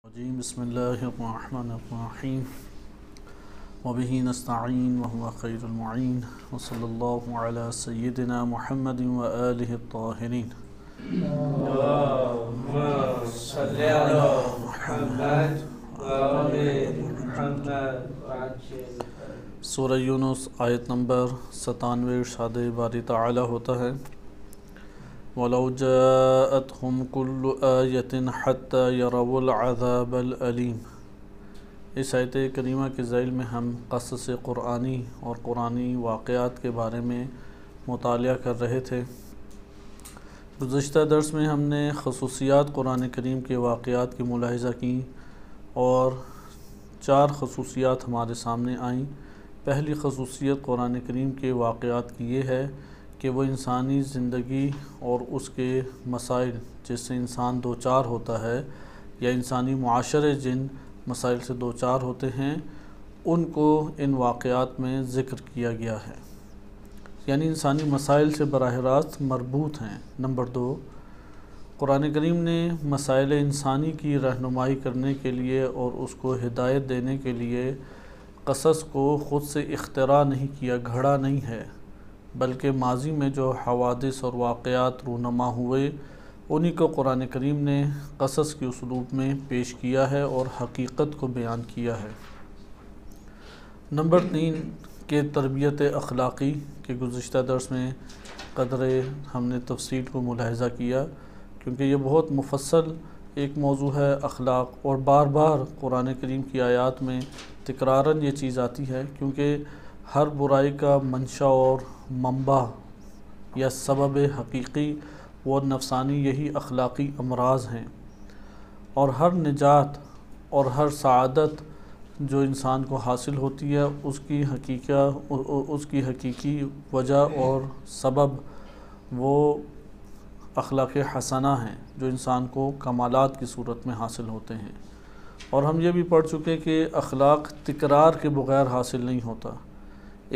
الرجيم بسم الله الرحمن الرحيم وبه نستعين وهو خير المعين وصلى الله على سيدنا محمد وآله الطاهرين اللهم صل على محمد وآل محمد. سورہ یونس آیت نمبر 97 ارشاد باری تعالی ہوتا ہے وَلَوْ جَاءَتْهُمْ كُلُّ آيَةٍ حَتَّى يَرَوُا الْعَذَابَ الْأَلِيمَ۔ اس آیت کریمہ کے ذیل میں ہم قصص قرآنی اور قرآنی واقعات کے بارے میں مطالعہ کر رہے تھے۔ گزشتہ درس میں ہم نے خصوصیات قرآن کریم کے واقعات کی ملاحظہ کی اور 4 خصوصیات ہمارے سامنے آئیں۔ پہلی خصوصیت قرآن کریم کے واقعات کی یہ ہے کہ وہ انسانی زندگی اور اس کے مسائل جس سے انسان دوچار ہوتا ہے یا انسانی معاشرے جن مسائل سے دوچار ہوتے ہیں ان کو ان واقعات میں ذکر کیا گیا ہے، یعنی انسانی مسائل سے براہ راست مربوط ہیں۔ نمبر 2، قرآن کریم نے مسائل انسانی کی رہنمائی کرنے کے لیے اور اس کو ہدایت دینے کے لیے قصص کو خود سے اختراع نہیں کیا، گھڑا نہیں ہے، بلکہ ماضی میں جو حوادث اور واقعات رونما ہوئے انہی کو قرآن کریم نے قصص کے اسلوب میں پیش کیا ہے اور حقیقت کو بیان کیا ہے۔ نمبر 3 کہ تربیت اخلاقی کے گزشتہ درس میں قدر ہم نے تفصیل کو ملاحظہ کیا، کیونکہ یہ بہت مفصل ایک موضوع ہے اخلاق، اور بار بار قرآن کریم کی آیات میں تکراراً یہ چیز آتی ہے، کیونکہ ہر برائی کا منشا اور منبع یا سبب حقیقی و نفسانی یہی اخلاقی امراض ہیں، اور ہر نجات اور ہر سعادت جو انسان کو حاصل ہوتی ہے اس کی حقیقی وجہ اور سبب وہ اخلاق حسنہ ہیں جو انسان کو کمالات کی صورت میں حاصل ہوتے ہیں۔ اور ہم یہ بھی پڑھ چکے کہ اخلاق تکرار کے بغیر حاصل نہیں ہوتا۔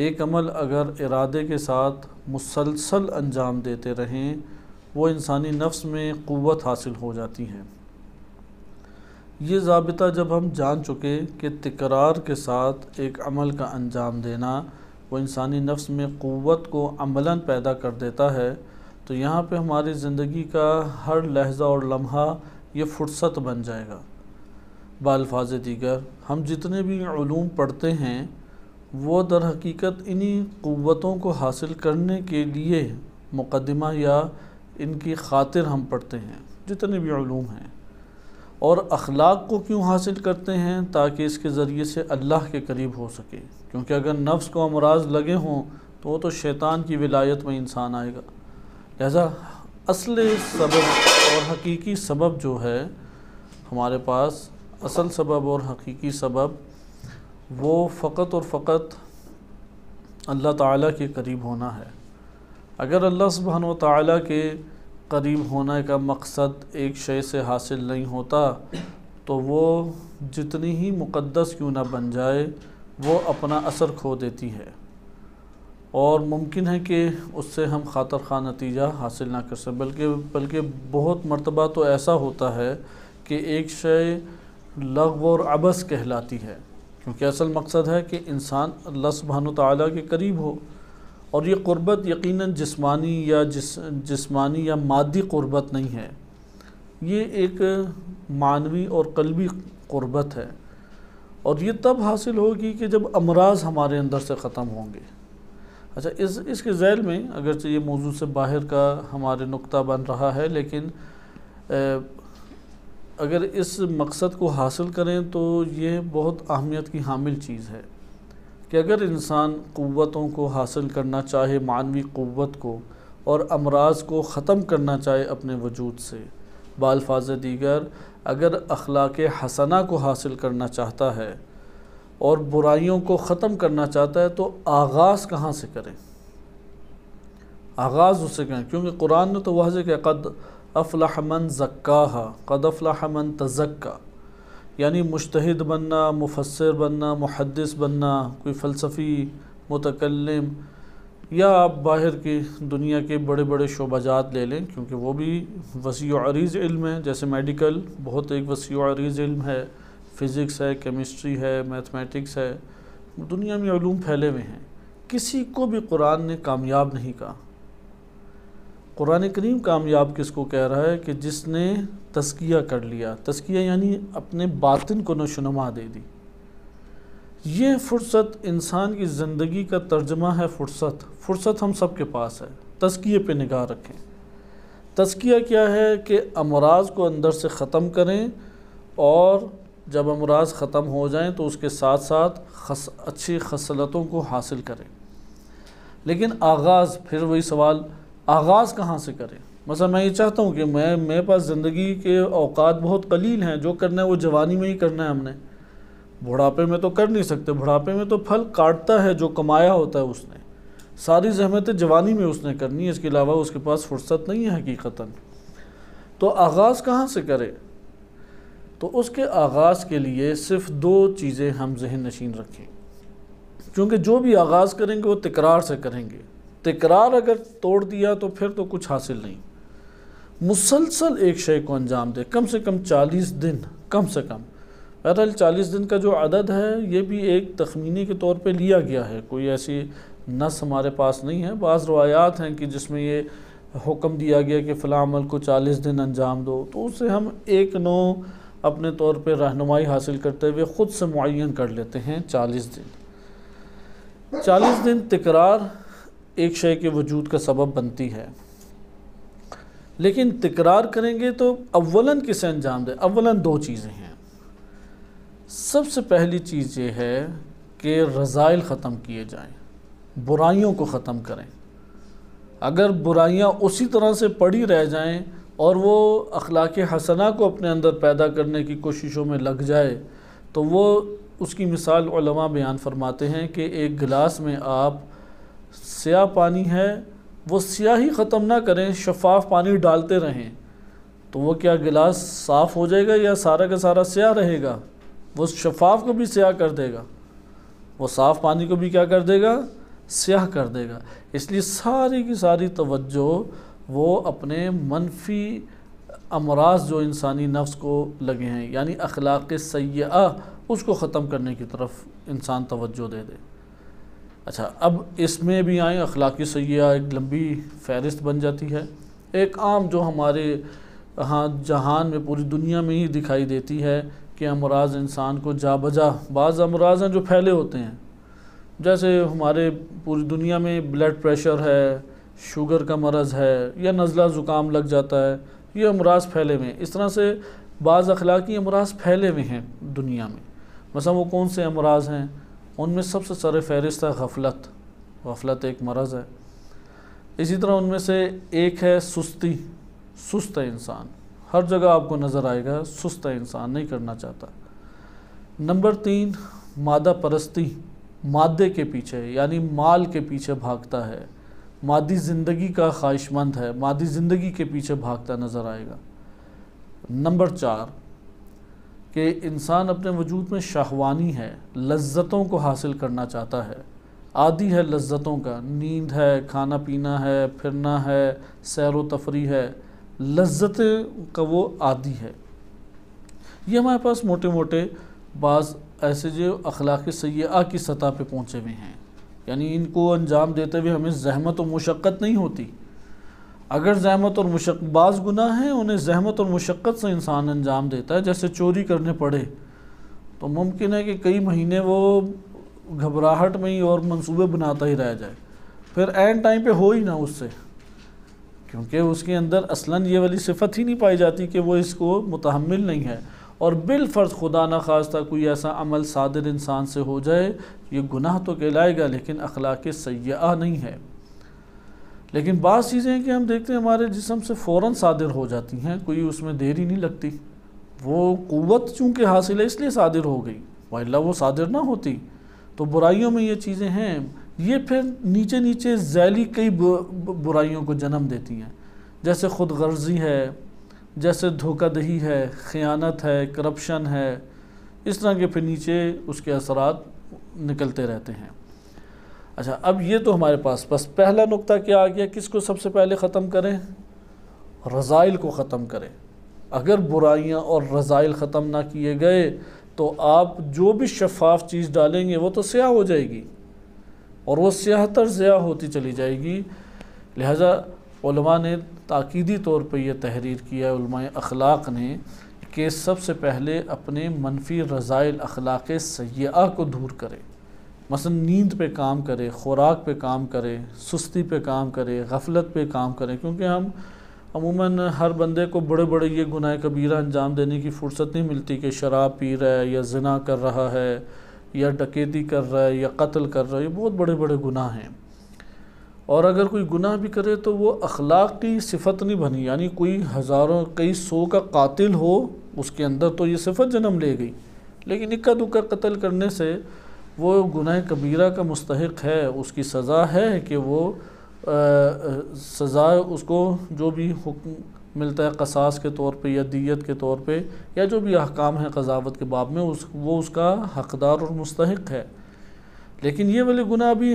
ایک عمل اگر ارادے کے ساتھ مسلسل انجام دیتے رہیں وہ انسانی نفس میں قوت حاصل ہو جاتی ہے۔ یہ ضابطہ جب ہم جان چکے کہ تکرار کے ساتھ ایک عمل کا انجام دینا وہ انسانی نفس میں قوت کو عملاً پیدا کر دیتا ہے، تو یہاں پہ ہماری زندگی کا ہر لحظہ اور لمحہ یہ فرصت بن جائے گا۔ بالفاظ دیگر ہم جتنے بھی علوم پڑھتے ہیں وہ در حقیقت انہی قوتوں کو حاصل کرنے کے لیے مقدمہ یا ان کی خاطر ہم پڑھتے ہیں، جتنے بھی علوم ہیں۔ اور اخلاق کو کیوں حاصل کرتے ہیں؟ تاکہ اس کے ذریعے سے اللہ کے قریب ہو سکے، کیونکہ اگر نفس کو امراض لگے ہوں تو وہ تو شیطان کی ولایت میں انسان آئے گا۔ لہذا اصل سبب اور حقیقی سبب جو ہے ہمارے پاس، اصل سبب اور حقیقی سبب وہ فقط اور فقط اللہ تعالیٰ کے قریب ہونا ہے۔ اگر اللہ سبحانہ و تعالیٰ کے قریب ہونے کا مقصد ایک شے سے حاصل نہیں ہوتا تو وہ جتنی ہی مقدس کیوں نہ بن جائے وہ اپنا اثر کھو دیتی ہے، اور ممکن ہے کہ اس سے ہم خاطر خواہ نتیجہ حاصل نہ کر سکیں، بلکہ بہت مرتبہ تو ایسا ہوتا ہے کہ ایک شے لغو اور عبث کہلاتی ہے، کیونکہ اصل مقصد ہے کہ انسان اللہ سبحانہ وتعالیٰ کے قریب ہو، اور یہ قربت یقیناً جسمانی یا مادی قربت نہیں ہے، یہ ایک معنوی اور قلبی قربت ہے، اور یہ تب حاصل ہوگی کہ جب امراض ہمارے اندر سے ختم ہوں گے۔ اچھا، اس کے ذیل میں اگرچہ یہ موضوع سے باہر کا ہمارے نقطہ بن رہا ہے، لیکن اگر اس مقصد کو حاصل کریں تو یہ بہت اہمیت کی حامل چیز ہے کہ اگر انسان قوتوں کو حاصل کرنا چاہے، معنوی قوت کو، اور امراض کو ختم کرنا چاہے اپنے وجود سے، بالفاظ دیگر اگر اخلاق حسنہ کو حاصل کرنا چاہتا ہے اور برائیوں کو ختم کرنا چاہتا ہے تو آغاز کہاں سے کریں؟ آغاز اس سے کریں، کیونکہ قرآن نے تو واضح کہ قد افلح من زکاہا، قد افلح من تزکا، یعنی مجتہد بننا، مفسر بننا، محدث بننا، کوئی فلسفی متکلم، یا آپ باہر کی دنیا کے بڑے بڑے شعبہ جات لے لیں، کیونکہ وہ بھی وسیع و عریض علم ہے. جیسے میڈیکل بہت ایک وسیع و عریض علم ہے، فزکس ہے، کیمسٹری ہے، میتھمیٹکس ہے، دنیا میں علوم پھیلے ہوئے ہیں. کسی کو بھی قرآن نے کامیاب نہیں کہا. قرآن کریم کامیاب کس کو کہہ رہا ہے؟ کہ جس نے تزکیہ کر لیا. تزکیہ یعنی اپنے باطن کو نشوونما دے دی. یہ فرصت انسان کی زندگی کا ترجمہ ہے. فرصت ہم سب کے پاس ہے. تزکیے پہ نگاہ رکھیں. تزکیہ کیا ہے؟ کہ امراض کو اندر سے ختم کریں، اور جب امراض ختم ہو جائیں تو اس کے ساتھ ساتھ اچھی خصلتوں کو حاصل کریں. لیکن آغاز، پھر وہی سوال، آغاز کہاں سے کریں؟ مثلا میں یہ چاہتا ہوں کہ میرے پاس زندگی کے اوقات بہت قلیل ہیں، جو کرنا ہے وہ جوانی میں ہی کرنا ہے ہم نے. بڑھاپے میں تو کر نہیں سکتے. بڑھاپے میں تو پھل کاٹتا ہے جو کمایا ہوتا ہے اس نے. ساری زحمتیں جوانی میں اس نے کرنی ہے، اس کے علاوہ اس کے پاس فرصت نہیں ہے حقیقتاً. تو آغاز کہاں سے کرے؟ تو اس کے آغاز کے لیے صرف 2 چیزیں ہم ذہن نشین رکھیں، کیونکہ جو بھی آغاز کریں گے وہ تکرار سے کریں گے. تکرار اگر توڑ دیا تو پھر تو کچھ حاصل نہیں. مسلسل ایک شے کو انجام دے، کم سے کم 40 دن، کم سے کم. بہرحال 40 دن کا جو عدد ہے یہ بھی ایک تخمینے کے طور پہ لیا گیا ہے، کوئی ایسی نص ہمارے پاس نہیں ہے. بعض روایات ہیں کہ جس میں یہ حکم دیا گیا کہ فلاں عمل کو 40 دن انجام دو، تو اسے ہم ایک نو اپنے طور پہ رہنمائی حاصل کرتے ہوئے خود سے معین کر لیتے ہیں 40 دن. 40 دن تکرار ایک شے کے وجود کا سبب بنتی ہے. لیکن تکرار کریں گے تو اولاً کسے انجام دے؟ اولاً 2 چیزیں ہیں. سب سے پہلی چیز یہ ہے کہ رذائل ختم کیے جائیں، برائیوں کو ختم کریں. اگر برائیاں اسی طرح سے پڑی رہ جائیں اور وہ اخلاق حسنہ کو اپنے اندر پیدا کرنے کی کوششوں میں لگ جائے، تو وہ اس کی مثال علماء بیان فرماتے ہیں کہ ایک گلاس میں آپ سیاہ پانی ہے، وہ سیاہی ختم نہ کریں، شفاف پانی ڈالتے رہیں، تو وہ کیا گلاس صاف ہو جائے گا یا سارا کا سارا سیاہ رہے گا؟ وہ شفاف کو بھی سیاہ کر دے گا، وہ صاف پانی کو بھی کیا کر دے گا؟ سیاہ کر دے گا. اس لیے ساری کی ساری توجہ وہ اپنے منفی امراض جو انسانی نفس کو لگے ہیں، یعنی اخلاق سیئہ، اس کو ختم کرنے کی طرف انسان توجہ دے دے. اچھا، اب اس میں بھی آئیں. اخلاقی سیئہ ایک لمبی فہرست بن جاتی ہے. ایک عام جو ہمارے ہاں جہان میں پوری دنیا میں ہی دکھائی دیتی ہے کہ امراض انسان کو جا بجا، بعض امراض ہیں جو پھیلے ہوتے ہیں، جیسے ہمارے پوری دنیا میں بلڈ پریشر ہے، شوگر کا مرض ہے، یا نزلہ زکام لگ جاتا ہے، یہ امراض پھیلے ہوئے ہیں. اس طرح سے بعض اخلاقی امراض پھیلے ہوئے ہیں دنیا میں. مثلا وہ کون سے امراض ہیں؟ ان میں سب سے سر فہرست ہے غفلت. غفلت ایک مرض ہے. اسی طرح ان میں سے ایک ہے سستی. سست ہے انسان، ہر جگہ آپ کو نظر آئے گا سست ہے انسان، نہیں کرنا چاہتا. نمبر 3 مادہ پرستی، مادے کے پیچھے یعنی مال کے پیچھے بھاگتا ہے، مادی زندگی کا خواہش مند ہے، مادی زندگی کے پیچھے بھاگتا نظر آئے گا. نمبر 4 کہ انسان اپنے وجود میں شہوانی ہے، لذتوں کو حاصل کرنا چاہتا ہے، عادی ہے لذتوں کا، نیند ہے، کھانا پینا ہے، پھرنا ہے، سیر و تفریح ہے، لذت کا وہ عادی ہے. یہ ہمارے پاس موٹے موٹے بعض ایسے جو اخلاق سیئہ کی سطح پہ پہنچے ہوئے ہیں، یعنی ان کو انجام دیتے ہوئے ہمیں زحمت و مشقت نہیں ہوتی. اگر زحمت اور مشقت، بعض گناہ ہیں انہیں زحمت اور مشقت سے انسان انجام دیتا ہے، جیسے چوری کرنے پڑے تو ممکن ہے کہ کئی مہینے وہ گھبراہٹ میں ہی اور منصوبے بناتا ہی رہ جائے، پھر عین ٹائم پہ ہو ہی نہ اس سے، کیونکہ اس کے اندر اصلاً یہ والی صفت ہی نہیں پائی جاتی کہ وہ اس کو متحمل نہیں ہے. اور بالفرض خدا نخواستہ کوئی ایسا عمل صادر انسان سے ہو جائے، یہ گناہ تو کہلائے گا لیکن اخلاق سیئہ نہیں ہے. لیکن بعض چیزیں ہیں کہ ہم دیکھتے ہیں ہمارے جسم سے فوراً صادر ہو جاتی ہیں، کوئی اس میں دیر ہی نہیں لگتی. وہ قوت چونکہ حاصل ہے اس لیے صادر ہو گئی، وإلا وہ صادر نہ ہوتی. تو برائیوں میں یہ چیزیں ہیں، یہ پھر نیچے نیچے ذیلی کئی برائیوں کو جنم دیتی ہیں، جیسے خود غرضی ہے، جیسے دھوکہ دہی ہے، خیانت ہے، کرپشن ہے. اس طرح کے پھر نیچے اس کے اثرات نکلتے رہتے ہیں. اچھا اب یہ تو ہمارے پاس بس پہلا نقطہ کیا آ گیا، کس کو سب سے پہلے ختم کریں؟ رذائل کو ختم کریں۔ اگر برائیاں اور رذائل ختم نہ کیے گئے تو آپ جو بھی شفاف چیز ڈالیں گے وہ تو سیاہ ہو جائے گی، اور وہ سیاہ تر سیاہ ہوتی چلی جائے گی۔ لہٰذا علماء نے تاکیدی طور پہ یہ تحریر کیا، علماء اخلاق نے، کہ سب سے پہلے اپنے منفی رذائل اخلاق سیئہ کو دور کرے۔ مثلا نیند پہ کام کرے، خوراک پہ کام کرے، سستی پہ کام کرے، غفلت پہ کام کرے، کیونکہ ہم عموماً ہر بندے کو بڑے بڑے یہ گناہ کبیرہ انجام دینے کی فرصت نہیں ملتی کہ شراب پی رہا ہے یا زنا کر رہا ہے یا ڈکیتی کر رہا ہے یا قتل کر رہا ہے، یہ بہت بڑے بڑے گناہ ہیں۔ اور اگر کوئی گناہ بھی کرے تو وہ اخلاق کی صفت نہیں بنی، یعنی کوئی ہزاروں کئی سو کا قاتل ہو اس کے اندر تو یہ صفت جنم لے گئی، لیکن اکا دکا قتل کرنے سے وہ گناہ کبیرہ کا مستحق ہے، اس کی سزا ہے کہ وہ سزا اس کو جو بھی حکم ملتا ہے قصاص کے طور پہ یا دیت کے طور پہ یا جو بھی احکام ہیں قضاوت کے باب میں وہ اس کا حقدار اور مستحق ہے۔ لیکن یہ والے گناہ بھی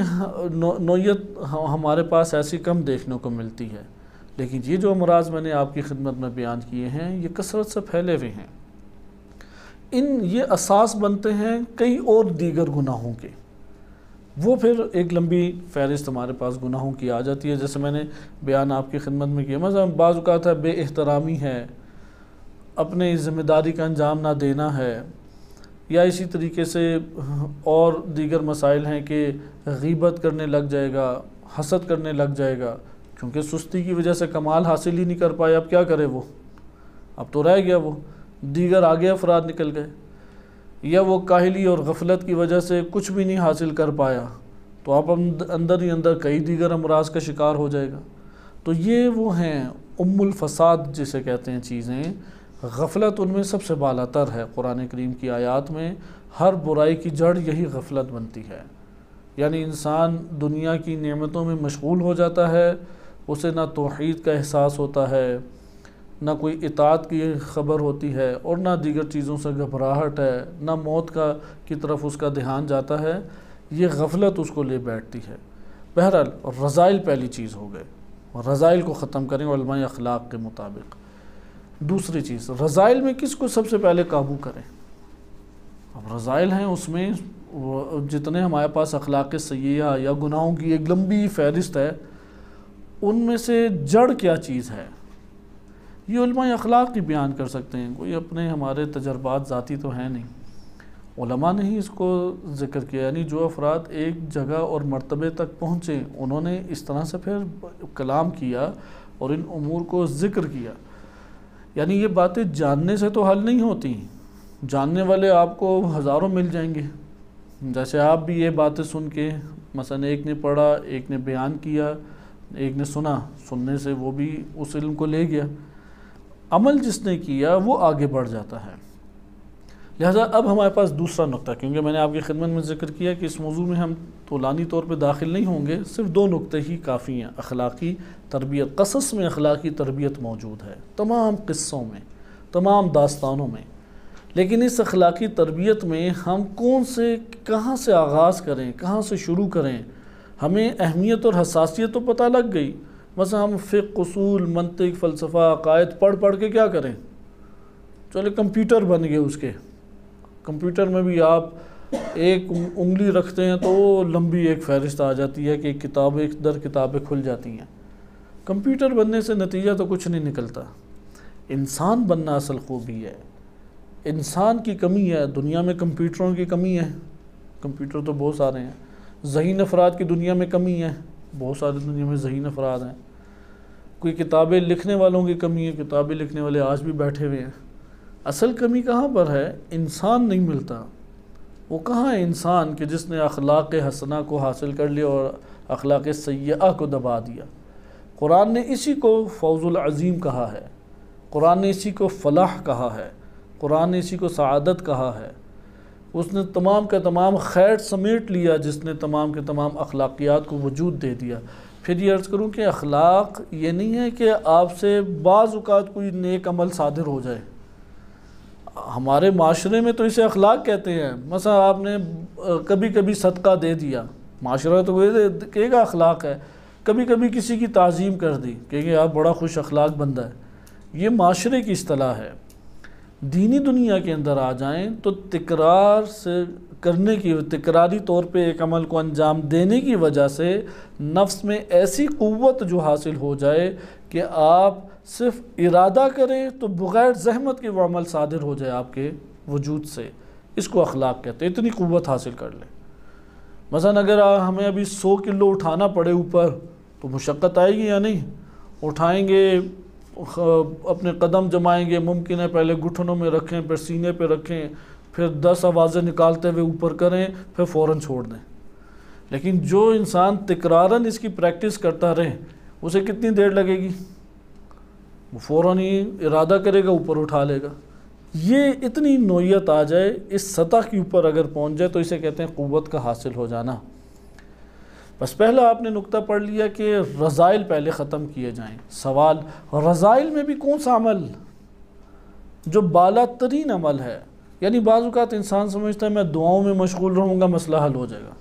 نوعیت ہمارے پاس ایسی کم دیکھنے کو ملتی ہے، لیکن یہ جو امراض میں نے آپ کی خدمت میں بیان کیے ہیں یہ کثرت سے پھیلے ہوئے ہیں، یہ اساس بنتے ہیں کئی اور دیگر گناہوں کے۔ وہ پھر ایک لمبی فہرست ہمارے پاس گناہوں کی آ جاتی ہے، جیسے میں نے بیان آپ کی خدمت میں کیا، مثلا بعض اوقات ہے بے احترامی ہے، اپنے ذمہ داری کا انجام نہ دینا ہے، یا اسی طریقے سے اور دیگر مسائل ہیں کہ غیبت کرنے لگ جائے گا، حسد کرنے لگ جائے گا، کیونکہ سستی کی وجہ سے کمال حاصل ہی نہیں کر پایا، اب کیا کرے وہ، اب تو رہ گیا، وہ دیگر آگے افراد نکل گئے، یا وہ کاہلی اور غفلت کی وجہ سے کچھ بھی نہیں حاصل کر پایا تو آپ اندر ہی اندر کئی دیگر امراض کا شکار ہو جائے گا۔ تو یہ وہ ہیں ام الفساد جسے کہتے ہیں چیزیں، غفلت ان میں سب سے بالا تر ہے۔ قرآن کریم کی آیات میں ہر برائی کی جڑ یہی غفلت بنتی ہے، یعنی انسان دنیا کی نعمتوں میں مشغول ہو جاتا ہے، اسے نہ توحید کا احساس ہوتا ہے، نہ کوئی اطاعت کی خبر ہوتی ہے، اور نہ دیگر چیزوں سے گھبراہٹ ہے، نہ موت کی طرف اس کا دھیان جاتا ہے، یہ غفلت اس کو لے بیٹھتی ہے۔ بہرحال رذائل پہلی چیز ہو گئے، رذائل کو ختم کریں علماء اخلاق کے مطابق۔ دوسری چیز، رذائل میں کس کو سب سے پہلے قابو کریں؟ اب رذائل ہیں، اس میں جتنے ہمارے پاس اخلاق سیئہ یا گناہوں کی ایک لمبی فہرست ہے، ان میں سے جڑ کیا چیز ہے یہ علماء اخلاق کی بیان کر سکتے ہیں، کوئی اپنے ہمارے تجربات ذاتی تو ہیں نہیں، علماء نے ہی اس کو ذکر کیا، یعنی جو افراد ایک جگہ اور مرتبے تک پہنچے انہوں نے اس طرح سے پھر کلام کیا اور ان امور کو ذکر کیا۔ یعنی یہ باتیں جاننے سے تو حل نہیں ہوتی، جاننے والے آپ کو ہزاروں مل جائیں گے، جیسے آپ بھی یہ باتیں سن کے مثلا ایک نے پڑھا، ایک نے بیان کیا، ایک نے سنا، سننے سے وہ بھی اس علم کو لے گیا، عمل جس نے کیا وہ آگے بڑھ جاتا ہے۔ لہذا اب ہمارے پاس دوسرا نقطہ، کیونکہ میں نے آپ کی خدمت میں ذکر کیا کہ اس موضوع میں ہم طولانی طور پہ داخل نہیں ہوں گے، صرف دو نقطے ہی کافی ہیں۔ اخلاقی تربیت، قصص میں اخلاقی تربیت موجود ہے، تمام قصوں میں، تمام داستانوں میں، لیکن اس اخلاقی تربیت میں ہم کہاں سے آغاز کریں، کہاں سے شروع کریں، ہمیں اہمیت اور حساسیت تو پتہ لگ گئی، مثلا ہم فقہ، اصول، منطق، فلسفہ، عقائد پڑھ کے کیا کریں، چلے کمپیوٹر بن گئے، اس کے کمپیوٹر میں بھی آپ ایک انگلی رکھتے ہیں تو وہ لمبی ایک فہرست آ جاتی ہے کہ کتابیں در کتابیں کھل جاتی ہیں۔ کمپیوٹر بننے سے نتیجہ تو کچھ نہیں نکلتا، انسان بننا اصل خوبی ہے، انسان کی کمی ہے، دنیا میں کمپیوٹروں کی کمی ہے، کمپیوٹر تو بہت سارے ہیں، ذہین افراد کی دنیا میں کمی ہے، بہت سارے دنیا میں ذہین افراد ہیں، کوئی کتابیں لکھنے والوں کی کمی ہے، کتابیں لکھنے والے آج بھی بیٹھے ہوئے ہیں۔ اصل کمی کہاں پر ہے؟ انسان نہیں ملتا، وہ کہاں ہے انسان کہ جس نے اخلاق حسنہ کو حاصل کر لیا اور اخلاق سیئہ کو دبا دیا۔ قرآن نے اسی کو فوز العظیم کہا ہے، قرآن نے اسی کو فلاح کہا ہے، قرآن نے اسی کو سعادت کہا ہے، اس نے تمام کا تمام خیر سمیٹ لیا جس نے تمام کے تمام اخلاقیات کو وجود دے دیا۔ پھر یہ عرض کروں کہ اخلاق یہ نہیں ہے کہ آپ سے بعض اوقات کوئی نیک عمل صادر ہو جائے، ہمارے معاشرے میں تو اسے اخلاق کہتے ہیں، مثلا آپ نے کبھی کبھی صدقہ دے دیا، معاشرہ تو کہے گا اخلاق ہے، کبھی کبھی کسی کی تعظیم کر دی، کہیں گے آپ بڑا خوش اخلاق بندہ ہے، یہ معاشرے کی اصطلاح ہے۔ دینی دنیا کے اندر آ جائیں تو تکرار سے کرنے کی، تکراری طور پہ ایک عمل کو انجام دینے کی وجہ سے نفس میں ایسی قوت جو حاصل ہو جائے کہ آپ صرف ارادہ کریں تو بغیر زحمت کے وہ عمل صادر ہو جائے آپ کے وجود سے، اس کو اخلاق کہتے ہیں۔ اتنی قوت حاصل کر لیں، مثلا اگر ہمیں ابھی 100 کلو اٹھانا پڑے اوپر تو مشقت آئے گی یا نہیں؟ اٹھائیں گے، اپنے قدم جمائیں گے، ممکن ہے پہلے گھٹنوں میں رکھیں، پھر سینے پہ رکھیں، پھر 10 آوازیں نکالتے ہوئے اوپر کریں، پھر فوراً چھوڑ دیں۔ لیکن جو انسان تکراراً اس کی پریکٹس کرتا رہے، اسے کتنی دیر لگے گی؟ وہ فوراً ہی ارادہ کرے گا، اوپر اٹھا لے گا۔ یہ اتنی نوعیت آ جائے، اس سطح کے اوپر اگر پہنچ جائے تو اسے کہتے ہیں قوت کا حاصل ہو جانا۔ بس پہلا آپ نے نقطہ پڑھ لیا کہ رذائل پہلے ختم کیے جائیں۔ سوال، رذائل میں بھی کون سا عمل جو بالا ترین عمل ہے؟ یعنی بعض اوقات انسان سمجھتا ہے میں دعاؤں میں مشغول رہوں گا مسئلہ حل ہو جائے گا،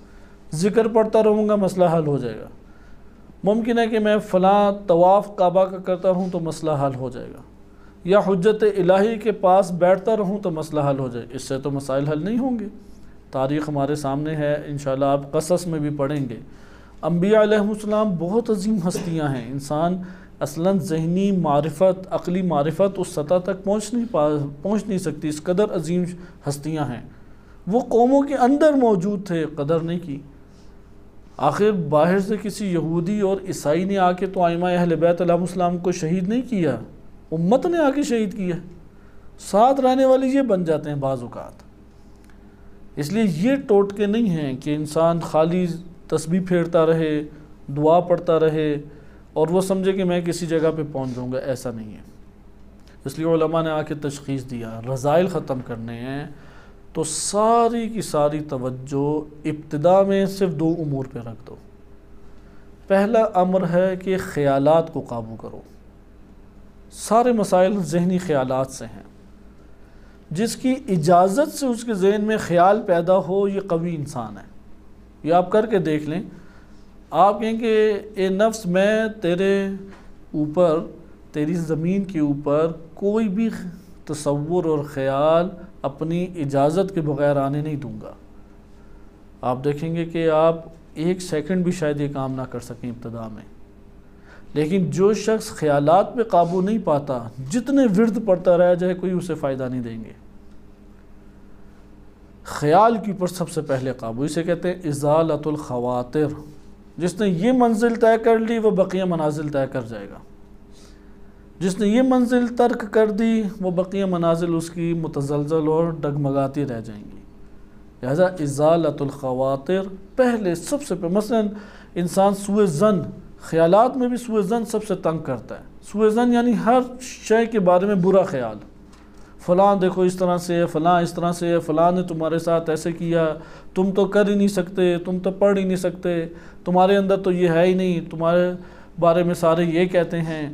ذکر پڑھتا رہوں گا مسئلہ حل ہو جائے گا، ممکن ہے کہ میں فلاں طواف کعبہ کا کرتا رہوں تو مسئلہ حل ہو جائے گا، یا حجت الہی کے پاس بیٹھتا رہوں تو مسئلہ حل ہو جائے۔ اس سے تو مسائل حل نہیں ہوں گے۔ تاریخ ہمارے سامنے ہے، انشاءاللہ آپ قصص میں بھی پڑھیں گے۔ انبیاء علیہ السلام بہت عظیم ہستیاں ہیں، انسان اصلاً ذہنی معرفت، عقلی معرفت اس سطح تک پہنچ نہیں سکتی، اس قدر عظیم ہستیاں ہیں۔ وہ قوموں کے اندر موجود تھے، قدر نہیں کی۔ آخر باہر سے کسی یہودی اور عیسائی نے آ کے تو ائمہ اہل بیت علیہ السلام کو شہید نہیں کیا، امت نے آ کے شہید کیا۔ ساتھ رہنے والے یہ بن جاتے ہیں بعض اوقات۔ اس لیے یہ ٹوٹکے نہیں ہیں کہ انسان خالی تسبیح پھیرتا رہے، دعا پڑھتا رہے اور وہ سمجھے کہ میں کسی جگہ پہ پہنچ جاؤں گا، ایسا نہیں ہے۔ اس لیے علماء نے آ کے تشخیص دیا، رذائل ختم کرنے ہیں تو ساری کی ساری توجہ ابتدا میں صرف 2 امور پہ رکھ دو۔ پہلا امر ہے کہ خیالات کو قابو کرو۔ سارے مسائل ذہنی خیالات سے ہیں۔ جس کی اجازت سے اس کے ذہن میں خیال پیدا ہو، یہ قوی انسان ہے۔ یہ آپ کر کے دیکھ لیں، آپ کہیں کہ اے نفس، میں تیرے اوپر، تیری زمین کے اوپر کوئی بھی تصور اور خیال اپنی اجازت کے بغیر آنے نہیں دوں گا۔ آپ دیکھیں گے کہ آپ 1 سیکنڈ بھی شاید یہ کام نہ کر سکیں ابتدا میں۔ لیکن جو شخص خیالات پہ قابو نہیں پاتا، جتنے ورد پڑھتا رہ جائے کوئی اسے فائدہ نہیں دیں گے۔ خیال کے اوپر سب سے پہلے قابو، اسے کہتے ہیں ازالۃ الخواطر۔ جس نے یہ منزل طے کر لی وہ بقیہ منازل طے کر جائے گا، جس نے یہ منزل ترک کر دی وہ بقیہ منازل اس کی متزلزل اور ڈگمگاتی رہ جائیں گی۔ لہذا ازالۃ الخواطر پہلے سب سے پہلے، مثلا انسان سوء ظن، خیالات میں بھی سوء ظن سب سے تنگ کرتا ہے۔ سوء ظن یعنی ہر شے کے بارے میں برا خیال، فلاں دیکھو اس طرح سے ہے، فلاں اس طرح سے ہے، فلاں نے تمہارے ساتھ ایسے کیا، تم تو کر ہی نہیں سکتے، تم تو پڑھ ہی نہیں سکتے، تمہارے اندر تو یہ ہے ہی نہیں، تمہارے بارے میں سارے یہ کہتے ہیں۔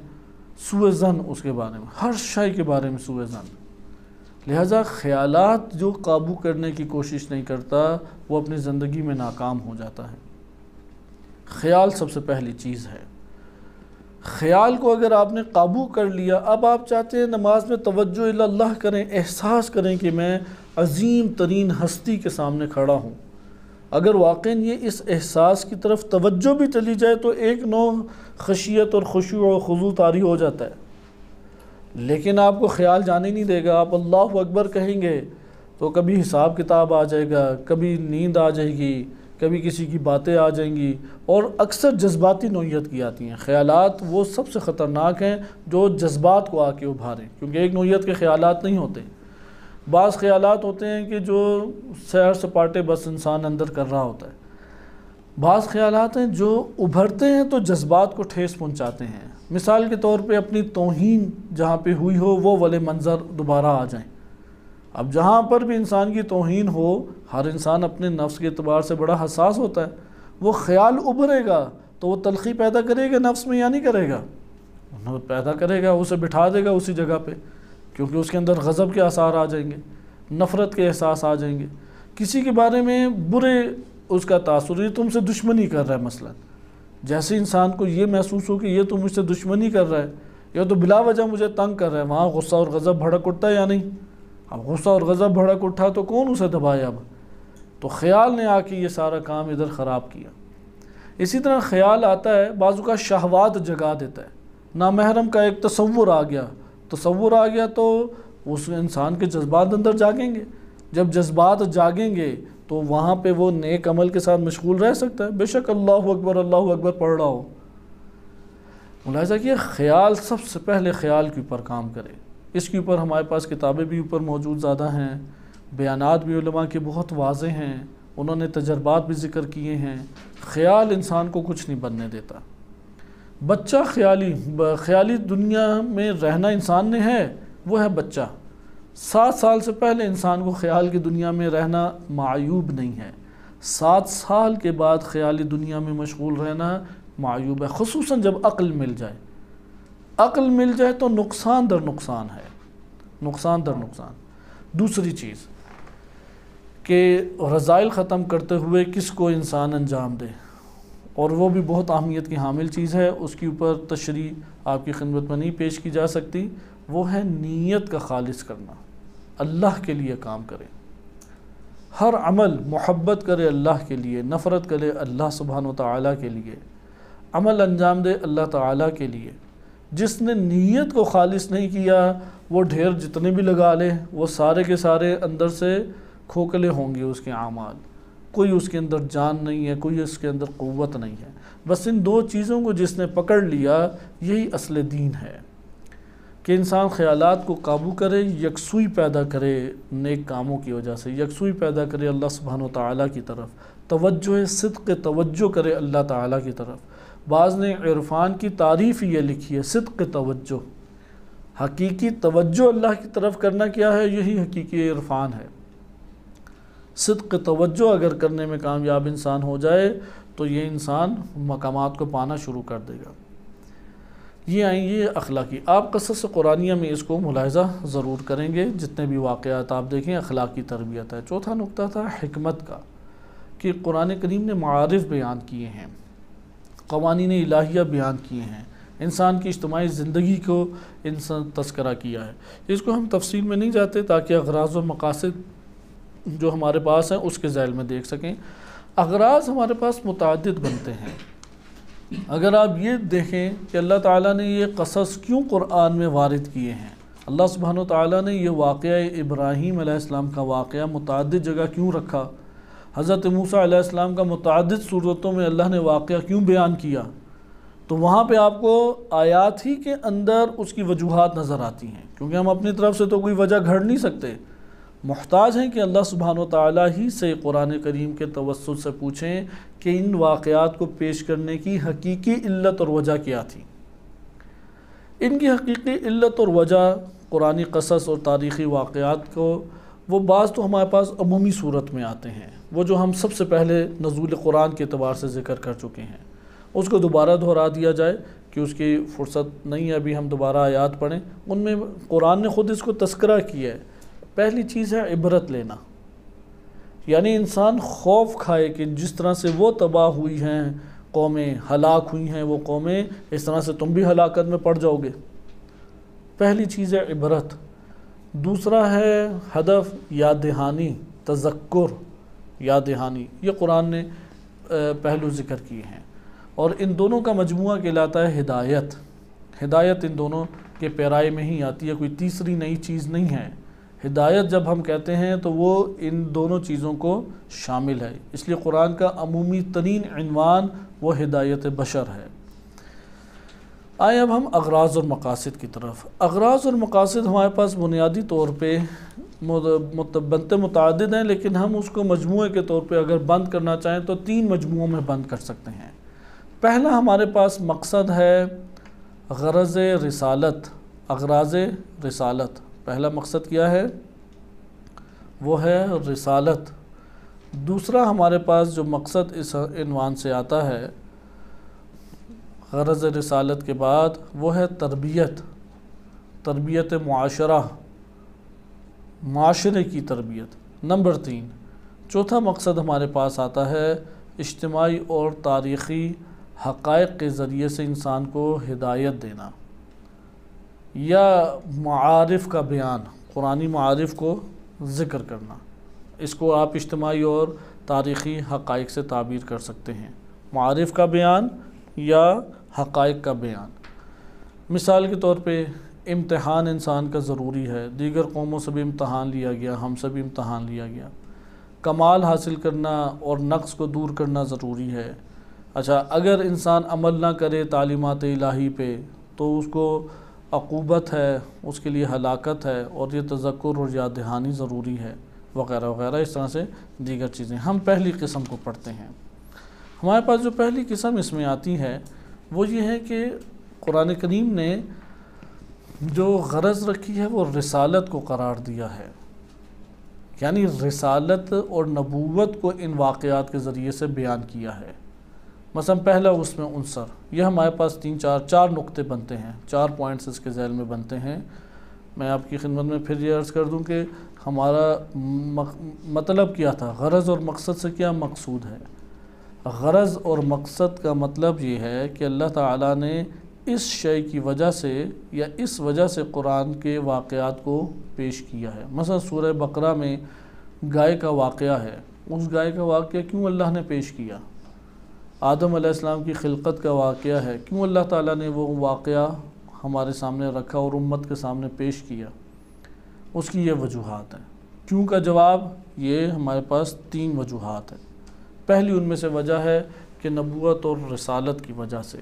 سوء ظن اس کے بارے میں، ہر شے کے بارے میں سوء ظن۔ لہذا خیالات جو قابو کرنے کی کوشش نہیں کرتا وہ اپنی زندگی میں ناکام ہو جاتا ہے۔ خیال سب سے پہلی چیز ہے۔ خیال کو اگر آپ نے قابو کر لیا، اب آپ چاہتے ہیں نماز میں توجہ اللہ کریں، احساس کریں کہ میں عظیم ترین ہستی کے سامنے کھڑا ہوں۔ اگر واقعاً یہ اس احساس کی طرف توجہ بھی چلی جائے تو ایک نوع خشیت اور خشوع و خضوع طاری ہو جاتا ہے۔ لیکن آپ کو خیال جانے نہیں دے گا، آپ اللہ اکبر کہیں گے تو کبھی حساب کتاب آ جائے گا، کبھی نیند آ جائے گی، کبھی کسی کی باتیں آ جائیں گی، اور اکثر جذباتی نوعیت کی آتی ہیں۔ خیالات وہ سب سے خطرناک ہیں جو جذبات کو آ کے ابھاریں، کیونکہ ایک نوعیت کے خیالات نہیں ہوتے۔ بعض خیالات ہوتے ہیں کہ جو سیر سپاٹے بس انسان اندر کر رہا ہوتا ہے، بعض خیالات ہیں جو ابھرتے ہیں تو جذبات کو ٹھیس پہنچاتے ہیں۔ مثال کے طور پہ اپنی توہین جہاں پہ ہوئی ہو وہ والے منظر دوبارہ آ جائیں۔ اب جہاں پر بھی انسان کی توہین ہو، ہر انسان اپنے نفس کے اعتبار سے بڑا حساس ہوتا ہے، وہ خیال ابھرے گا تو وہ تلخی پیدا کرے گا نفس میں یا نہیں کرے گا؟ پیدا کرے گا، اسے بٹھا دے گا اسی جگہ پہ، کیونکہ اس کے اندر غضب کے آثار آ جائیں گے، نفرت کے احساس آ جائیں گے، کسی کے بارے میں برے اس کا تاثر یہ تم سے دشمنی کر رہا ہے، مثلا جیسے انسان کو یہ محسوس ہو کہ یہ تو مجھ سے دشمنی کر رہا ہے، یہ تو بلا وجہ مجھے تنگ کر رہا ہے، وہاں غصہ اور غضب بھڑک اٹھتا ہے یا نہیں؟ اب غصہ اور غضب بھڑک اٹھا تو کون اسے دبائے؟ اب تو خیال نے آ کے یہ سارا کام ادھر خراب کیا۔ اسی طرح خیال آتا ہے بعض اوقات شہوات جگا دیتا ہے، نامحرم کا ایک تصور آ گیا تو اس انسان کے جذبات اندر جاگیں گے، جب جذبات جاگیں گے تو وہاں پہ وہ نیک عمل کے ساتھ مشغول رہ سکتا ہے، بے شک اللہ اکبر پڑھ رہا ہو۔ ملاحظہ کیا، خیال سب سے پہلے خیال کے اوپر کام کرے۔ اس کے اوپر ہمارے پاس کتابیں بھی اوپر موجود زیادہ ہیں، بیانات بھی علماء کے بہت واضح ہیں، انہوں نے تجربات بھی ذکر کیے ہیں۔ خیال انسان کو کچھ نہیں بننے دیتا۔ بچہ خیالی دنیا میں رہنا انسان نے ہے، وہ ہے بچہ۔ 7 سال سے پہلے انسان کو خیال کی دنیا میں رہنا معیوب نہیں ہے، 7 سال کے بعد خیالی دنیا میں مشغول رہنا معیوب ہے، خصوصاً جب عقل مل جائے تو نقصان در نقصان ہے، نقصان در نقصان۔ دوسری چیز کہ رذائل ختم کرتے ہوئے کس کو انسان انجام دے، اور وہ بھی بہت اہمیت کی حامل چیز ہے، اس کے اوپر تشریح آپ کی خدمت میں نہیں پیش کی جا سکتی، وہ ہے نیت کا خالص کرنا، اللہ کے لیے کام کرے، ہر عمل محبت کرے اللہ کے لیے، نفرت کرے اللہ سبحانہ وتعالی کے لیے، عمل انجام دے اللہ تعالیٰ کے لیے۔ جس نے نیت کو خالص نہیں کیا وہ ڈھیر جتنے بھی لگا لے وہ سارے کے سارے اندر سے کھوکھلے ہوں گے، اس کے اعمال، کوئی اس کے اندر جان نہیں ہے، کوئی اس کے اندر قوت نہیں ہے۔ بس ان 2 چیزوں کو جس نے پکڑ لیا یہی اصل دین ہے، کہ انسان خیالات کو قابو کرے، یکسوئی پیدا کرے نیک کاموں کی وجہ سے، یکسوئی پیدا کرے اللہ سبحانہ وتعالی کی طرف، توجہ صدق توجہ کرے اللہ تعالیٰ کی طرف۔ بعض نے عرفان کی تعریف یہ لکھی ہے، صدق توجہ، حقیقی توجہ اللہ کی طرف کرنا کیا ہے؟ یہی حقیقی عرفان ہے۔ صدق توجہ اگر کرنے میں کامیاب انسان ہو جائے تو یہ انسان مقامات کو پانا شروع کر دے گا۔ یہ آئیں گے اخلاقی، آپ قصص قرآنیہ میں اس کو ملاحظہ ضرور کریں گے، جتنے بھی واقعات آپ دیکھیں اخلاقی تربیت ہے۔ چوتھا نقطہ تھا حکمت کا، کہ قرآن کریم نے معارف بیان کیے ہیں، قوانین الہیہ بیان کیے ہیں، انسان کی اجتماعی زندگی کو انسان تذکرہ کیا ہے۔ اس کو ہم تفصیل میں نہیں جاتے تاکہ اغراض و مقاصد جو ہمارے پاس ہیں اس کے ذیل میں دیکھ سکیں۔ اغراض ہمارے پاس متعدد بنتے ہیں۔ اگر آپ یہ دیکھیں کہ اللہ تعالیٰ نے یہ قصص کیوں قرآن میں وارد کیے ہیں، اللہ سبحانہ وتعالیٰ نے یہ واقعہ ابراہیم علیہ السلام کا واقعہ متعدد جگہ کیوں رکھا، حضرت موسیٰ علیہ السلام کا متعدد صورتوں میں اللہ نے واقعہ کیوں بیان کیا، تو وہاں پہ آپ کو آیات ہی کے اندر اس کی وجوہات نظر آتی ہیں، کیونکہ ہم اپنی طرف سے تو کوئی وجہ گھڑ نہیں سکتے، محتاج ہیں کہ اللہ سبحانہ وتعالیٰ ہی سے قرآن کریم کے توسط سے پوچھیں کہ ان واقعات کو پیش کرنے کی حقیقی علت اور وجہ کیا تھی۔ ان کی حقیقی علت اور وجہ قرآنی قصص اور تاریخی واقعات کو وہ بعض تو ہمارے پاس عمومی صورت میں آتے ہیں، وہ جو ہم سب سے پہلے نزول قرآن کے اعتبار سے ذکر کر چکے ہیں، اس کو دوبارہ دہرا دیا جائے کہ اس کی فرصت نہیں ہے ابھی ہم دوبارہ آیات پڑھیں۔ ان میں قرآن نے خود اس کو تذکرہ کیا ہے۔ پہلی چیز ہے عبرت لینا، یعنی انسان خوف کھائے کہ جس طرح سے وہ تباہ ہوئی ہیں قومیں، ہلاک ہوئی ہیں وہ قومیں، اس طرح سے تم بھی ہلاکت میں پڑ جاؤ گے۔ پہلی چیز ہے عبرت۔ دوسرا ہے ہدف یاد دہانی، تذکر، یاد دہانی، یہ قرآن نے پہلو ذکر کیے ہیں، اور ان دونوں کا مجموعہ کہلاتا ہے ہدایت۔ ہدایت ان دونوں کے پیرائے میں ہی آتی ہے، کوئی تیسری نئی چیز نہیں ہے۔ ہدایت جب ہم کہتے ہیں تو وہ ان دونوں چیزوں کو شامل ہے، اس لیے قرآن کا عمومی ترین عنوان وہ ہدایت بشر ہے۔ آئیں اب ہم اغراض اور مقاصد کی طرف۔ اغراض اور مقاصد ہمارے پاس بنیادی طور پہ بنتے متعدد ہیں، لیکن ہم اس کو مجموعے کے طور پہ اگر بند کرنا چاہیں تو 3 مجموعوں میں بند کر سکتے ہیں۔ پہلا ہمارے پاس مقصد ہے غرض رسالت، اغراض رسالت۔ پہلا مقصد کیا ہے؟ وہ ہے رسالت۔ دوسرا ہمارے پاس جو مقصد اس عنوان سے آتا ہے غرض رسالت کے بعد، وہ ہے تربیت، تربیت معاشرہ، معاشرے کی تربیت۔ نمبر 3 چوتھا مقصد ہمارے پاس آتا ہے اجتماعی اور تاریخی حقائق کے ذریعے سے انسان کو ہدایت دینا یا معارف کا بیان، قرآنی معارف کو ذکر کرنا۔ اس کو آپ اجتماعی اور تاریخی حقائق سے تعبیر کر سکتے ہیں، معارف کا بیان یا حقائق کا بیان۔ مثال کے طور پہ امتحان انسان کا ضروری ہے، دیگر قوموں سے بھی امتحان لیا گیا، ہم سے بھی امتحان لیا گیا۔ کمال حاصل کرنا اور نقص کو دور کرنا ضروری ہے۔ اچھا، اگر انسان عمل نہ کرے تعلیمات الہی پہ تو اس کو عقوبت ہے، اس کے لیے ہلاکت ہے، اور یہ تذکر اور یاد دہانی ضروری ہے، وغیرہ وغیرہ، اس طرح سے دیگر چیزیں۔ ہم پہلی قسم کو پڑھتے ہیں۔ ہمارے پاس جو پہلی قسم اس میں آتی ہے وہ یہ ہے کہ قرآن کریم نے جو غرض رکھی ہے وہ رسالت کو قرار دیا ہے، یعنی رسالت اور نبوت کو ان واقعات کے ذریعے سے بیان کیا ہے۔ مثلا پہلا اس میں عنصر، یہ ہمارے پاس چار نقطے بنتے ہیں، 4 پوائنٹس اس کے ذیل میں بنتے ہیں۔ میں آپ کی خدمت میں پھر یہ عرض کر دوں کہ ہمارا مطلب کیا تھا، غرض اور مقصد سے کیا مقصود ہے۔ غرض اور مقصد کا مطلب یہ ہے کہ اللہ تعالیٰ نے اس شے کی وجہ سے یا اس وجہ سے قرآن کے واقعات کو پیش کیا ہے۔ مثلا سورہ بقرہ میں گائے کا واقعہ ہے، اس گائے کا واقعہ کیوں اللہ نے پیش کیا؟ آدم علیہ السلام کی خلقت کا واقعہ ہے، کیوں اللہ تعالیٰ نے وہ واقعہ ہمارے سامنے رکھا اور امت کے سامنے پیش کیا؟ اس کی یہ وجوہات ہیں۔ کیوں کا جواب یہ ہمارے پاس 3 وجوہات ہیں۔ پہلی ان میں سے وجہ ہے کہ نبوت اور رسالت کی وجہ سے،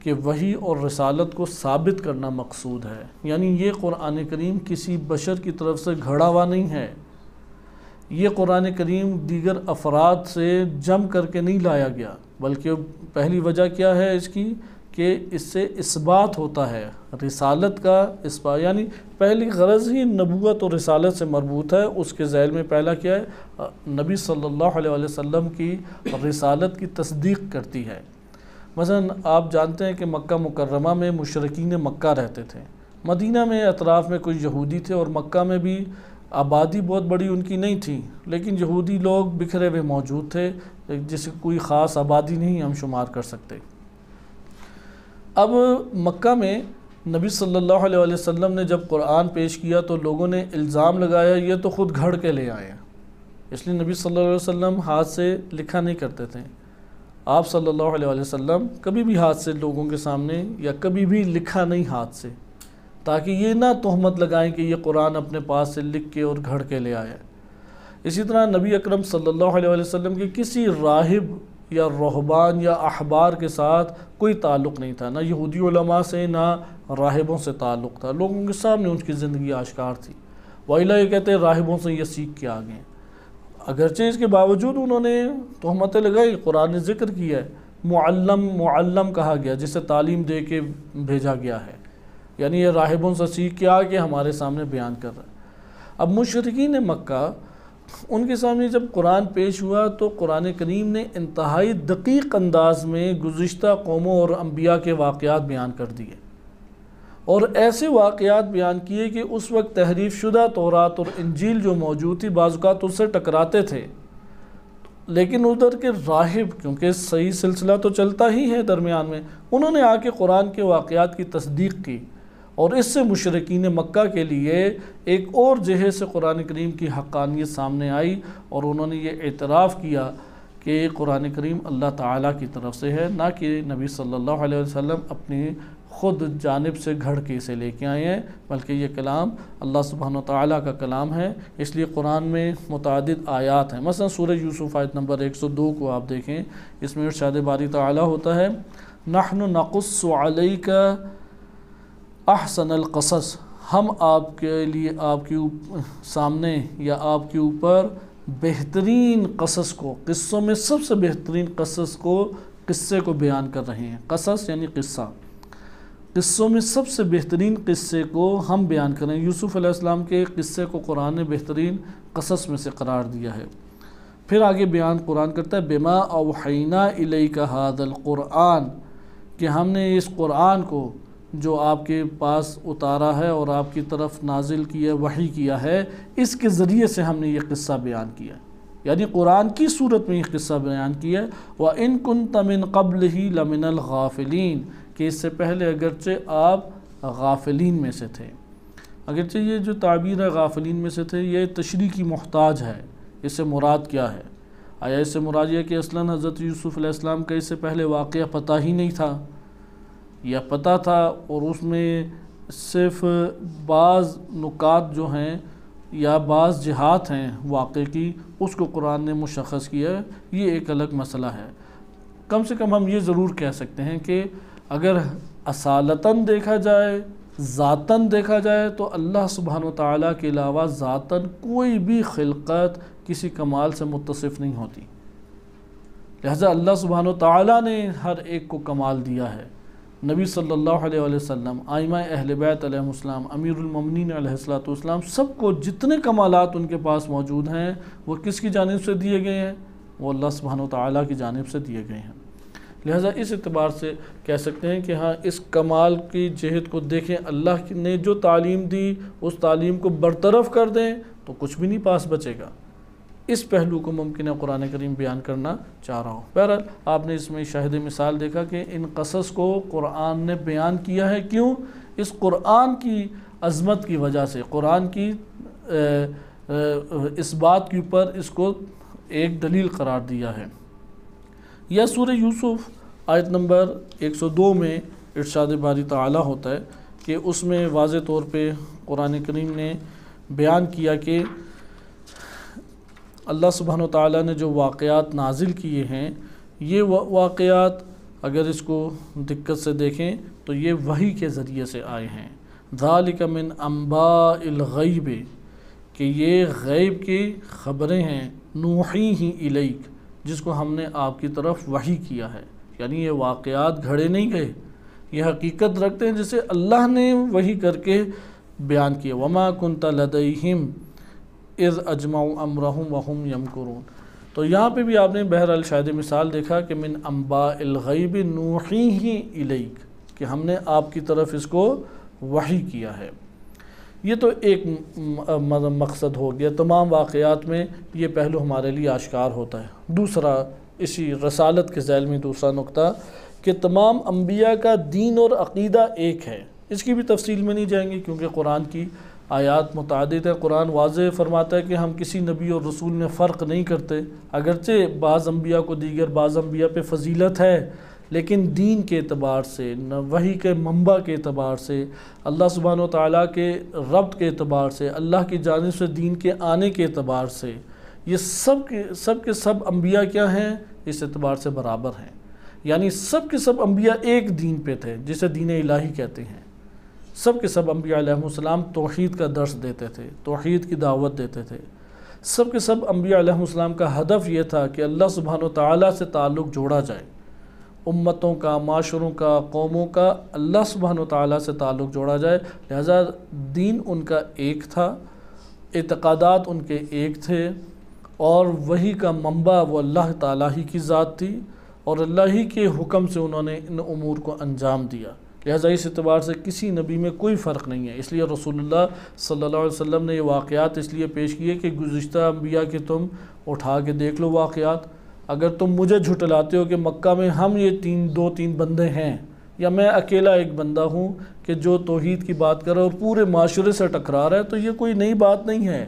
کہ وحی اور رسالت کو ثابت کرنا مقصود ہے، یعنی یہ قرآن کریم کسی بشر کی طرف سے گھڑا ہوا نہیں ہے، یہ قرآن کریم دیگر افراد سے جم کر کے نہیں لایا گیا، بلکہ پہلی وجہ کیا ہے اس کی کہ اس سے اثبات ہوتا ہے، رسالت کا اثبات، یعنی پہلی غرض ہی نبوت اور رسالت سے مربوط ہے۔ اس کے ذیل میں پہلا کیا ہے؟ نبی صلی اللہ علیہ وسلم کی رسالت کی تصدیق کرتی ہے۔ مثلا آپ جانتے ہیں کہ مکہ مکرمہ میں مشرکین مکہ رہتے تھے، مدینہ میں اطراف میں کوئی یہودی تھے، اور مکہ میں بھی آبادی بہت بڑی ان کی نہیں تھی، لیکن یہودی لوگ بکھرے ہوئے موجود تھے، جس کوئی خاص آبادی نہیں ہم شمار کر سکتے۔ اب مکہ میں نبی صلی اللہ علیہ وسلم نے جب قرآن پیش کیا تو لوگوں نے الزام لگایا یہ تو خود گھڑ کے لے آئے ہیں، اس لیے نبی صلی اللہ علیہ وسلم ہاتھ سے لکھا نہیں کرتے تھے۔ آپ صلی اللہ علیہ وسلم کبھی بھی ہاتھ سے لوگوں کے سامنے یا کبھی بھی لکھا نہیں ہاتھ سے، تاکہ یہ نہ تہمت لگائیں کہ یہ قرآن اپنے پاس سے لکھ کے اور گھڑ کے لے آیا۔ اسی طرح نبی اکرم صلی اللہ علیہ وسلم کے کسی راہب یا رہبان یا احبار کے ساتھ کوئی تعلق نہیں تھا، نہ یہودی علماء سے نہ راہبوں سے تعلق تھا، لوگوں کے سامنے ان کی زندگی آشکار تھی۔ وَإِلَّا یہ کہتے ہیں راہبوں سے یہ سیکھ کے آگئے، اگرچہ اس کے باوجود انہوں نے تہمتیں لگائی، قرآن نے ذکر کیا ہے، معلم کہا گیا جسے تعلیم دے کے بھیجا گیا ہے، یعنی یہ راہبوں سے سیکھ کے آگے ہمارے سامنے بیان کر رہا ہے۔ اب مشرکین مکہ، ان کے سامنے جب قرآن پیش ہوا تو قرآن کریم نے انتہائی دقیق انداز میں گزشتہ قوموں اور انبیاء کے واقعات بیان کر دیے، اور ایسے واقعات بیان کیے کہ اس وقت تحریف شدہ تورات اور انجیل جو موجود تھی بعض اوقات اس سے ٹکراتے تھے، لیکن ادھر کے راہب، کیونکہ صحیح سلسلہ تو چلتا ہی ہے درمیان میں، انہوں نے آ کے قرآن کے واقعات کی تصدیق کی، اور اس سے مشرکین مکہ کے لیے ایک اور جہے سے قرآن کریم کی حقانیت سامنے آئی، اور انہوں نے یہ اعتراف کیا کہ قرآن کریم اللہ تعالیٰ کی طرف سے ہے، نہ کہ نبی صلی اللہ علیہ وسلم اپنی خود جانب سے گھڑ کے اسے لے کے آئے ہیں، بلکہ یہ کلام اللہ سبحانہ وتعالیٰ کا کلام ہے۔ اس لیے قرآن میں متعدد آیات ہیں، مثلا سورہ یوسف آیت نمبر 102 کو آپ دیکھیں، اس میں ارشاد باری تعالیٰ ہوتا ہے نحن نقص علیک احسن القصص، ہم آپ کے لیے آپ کے سامنے یا آپ کے اوپر بہترین قصص کو، قصوں میں سب سے بہترین قصے کو بیان کر رہے ہیں۔ قصص یعنی قصہ، قصوں میں سب سے بہترین قصے کو ہم بیان کریں۔ یوسف علیہ السلام کے قصے کو قرآن نے بہترین قصص میں سے قرار دیا ہے۔ پھر آگے بیان قرآن کرتا ہے بما اوحینا الیک ھذا القرآن، کہ ہم نے اس قرآن کو جو آپ کے پاس اتارا ہے اور آپ کی طرف نازل کیا، وحی کیا ہے، اس کے ذریعے سے ہم نے یہ قصہ بیان کیا، یعنی قرآن کی صورت میں یہ قصہ بیان کیا ہے وَإِن كُنْتَ مِن قَبْلِهِ لَمِنَ الْغَافِلِينَ کہ اس سے پہلے اگرچہ آپ غافلین میں سے تھے۔ اگرچہ یہ جو تعبیر ہے غافلین میں سے تھے یہ تشریح کی محتاج ہے، اس سے مراد کیا ہے؟ آیا اس سے مراد یہ کہ اصلاً حضرت یوسف علیہ السلام کا اس سے پہلے واقعہ پتہ ہی نہیں تھا، یا پتہ تھا اور اس میں صرف بعض نکات جو ہیں یا بعض جہات ہیں واقعے کی اس کو قرآن نے مشخص کیا ہے، یہ ایک الگ مسئلہ ہے۔ کم سے کم ہم یہ ضرور کہہ سکتے ہیں کہ اگر اصالتاً دیکھا جائے، ذاتاً دیکھا جائے تو اللہ سبحانہ وتعالیٰ کے علاوہ ذاتاً کوئی بھی خلقت کسی کمال سے متصف نہیں ہوتی، لہذا اللہ سبحانہ وتعالیٰ نے ہر ایک کو کمال دیا ہے۔ نبی صلی اللہ علیہ وسلم، ائمہ اہل بیت علیہ السلام، امیر المومنین علیہ السلام، سب کو جتنے کمالات ان کے پاس موجود ہیں وہ کس کی جانب سے دیے گئے ہیں؟ وہ اللہ سبحانہ وتعالیٰ کی جانب سے دیے گئے ہیں۔ لہذا اس اعتبار سے کہہ سکتے ہیں کہ ہاں اس کمال کی جہت کو دیکھیں، اللہ نے جو تعلیم دی اس تعلیم کو برطرف کر دیں تو کچھ بھی نہیں پاس بچے گا۔ اس پہلو کو ممکن ہے قرآن کریم بیان کرنا چاہ رہا ہوں۔ بہرحال آپ نے اس میں شاہد مثال دیکھا کہ ان قصص کو قرآن نے بیان کیا ہے، کیوں؟ اس قرآن کی عظمت کی وجہ سے، قرآن کی اس بات کے اوپر اس کو ایک دلیل قرار دیا ہے۔ یا سورہ یوسف آیت نمبر 102 میں ارشاد باری تعالیٰ ہوتا ہے کہ اس میں واضح طور پہ قرآن کریم نے بیان کیا کہ اللہ سبحانہ وتعالیٰ نے جو واقعات نازل کیے ہیں یہ واقعات اگر اس کو دقت سے دیکھیں تو یہ وحی کے ذریعے سے آئے ہیں۔ ذالک من انباء الغیب کہ یہ غیب کی خبریں ہیں، نوحیہ الیک جس کو ہم نے آپ کی طرف وحی کیا ہے، یعنی یہ واقعات گھڑے نہیں گئے، یہ حقیقت رکھتے ہیں جسے اللہ نے وحی کر کے بیان کیا۔ وما کنت لدیہم اذ اجمعوا امرہم وہم یمکرون۔ تو یہاں پہ بھی آپ نے بہرحال شاہد مثال دیکھا کہ من انباء الغیب نوحیہ الیک کہ ہم نے آپ کی طرف اس کو وحی کیا ہے۔ یہ تو ایک مقصد ہو گیا، تمام واقعات میں یہ پہلو ہمارے لیے آشکار ہوتا ہے۔ دوسرا اسی رسالت کے ذیل میں دوسرا نقطہ کہ تمام انبیاء کا دین اور عقیدہ ایک ہے۔ اس کی بھی تفصیل میں نہیں جائیں گے کیونکہ قرآن کی آیات متعدد ہے، قرآن واضح فرماتا ہے کہ ہم کسی نبی اور رسول میں فرق نہیں کرتے، اگرچہ بعض انبیاء کو دیگر بعض انبیاء پہ فضیلت ہے لیکن دین کے اعتبار سے، وحی کے منبع کے اعتبار سے، اللہ سبحانہ وتعالیٰ کے ربط کے اعتبار سے، اللہ کی جانب سے دین کے آنے کے اعتبار سے یہ سب کے سب انبیاء کیا ہیں؟ اس اعتبار سے برابر ہیں، یعنی سب کے سب انبیاء ایک دین پہ تھے جسے دین الہی کہتے ہیں۔ سب کے سب انبیاء علیہ السلام توحید کا درس دیتے تھے، توحید کی دعوت دیتے تھے۔ سب کے سب انبیاء علیہ السلام کا ہدف یہ تھا کہ اللہ سبحانہ وتعالیٰ سے تعلق جوڑا جائے، امتوں کا، معاشروں کا، قوموں کا اللہ سبحانہ وتعالیٰ سے تعلق جوڑا جائے، لہذا دین ان کا ایک تھا، اعتقادات ان کے ایک تھے، اور وحی کا منبع وہ اللہ تعالیٰ ہی کی ذات تھی اور اللہ ہی کے حکم سے انہوں نے ان امور کو انجام دیا۔ لہذا اس اعتبار سے کسی نبی میں کوئی فرق نہیں ہے۔ اس لیے رسول اللہ صلی اللہ علیہ وسلم نے یہ واقعات اس لیے پیش کیے کہ گزشتہ انبیاء کے تم اٹھا کے دیکھ لو واقعات، اگر تم مجھے جھٹلاتے ہو کہ مکہ میں ہم یہ دو تین بندے ہیں یا میں اکیلا ایک بندہ ہوں کہ جو توحید کی بات کر رہا ہے اور پورے معاشرے سے ٹکرا رہا ہے، تو یہ کوئی نئی بات نہیں ہے،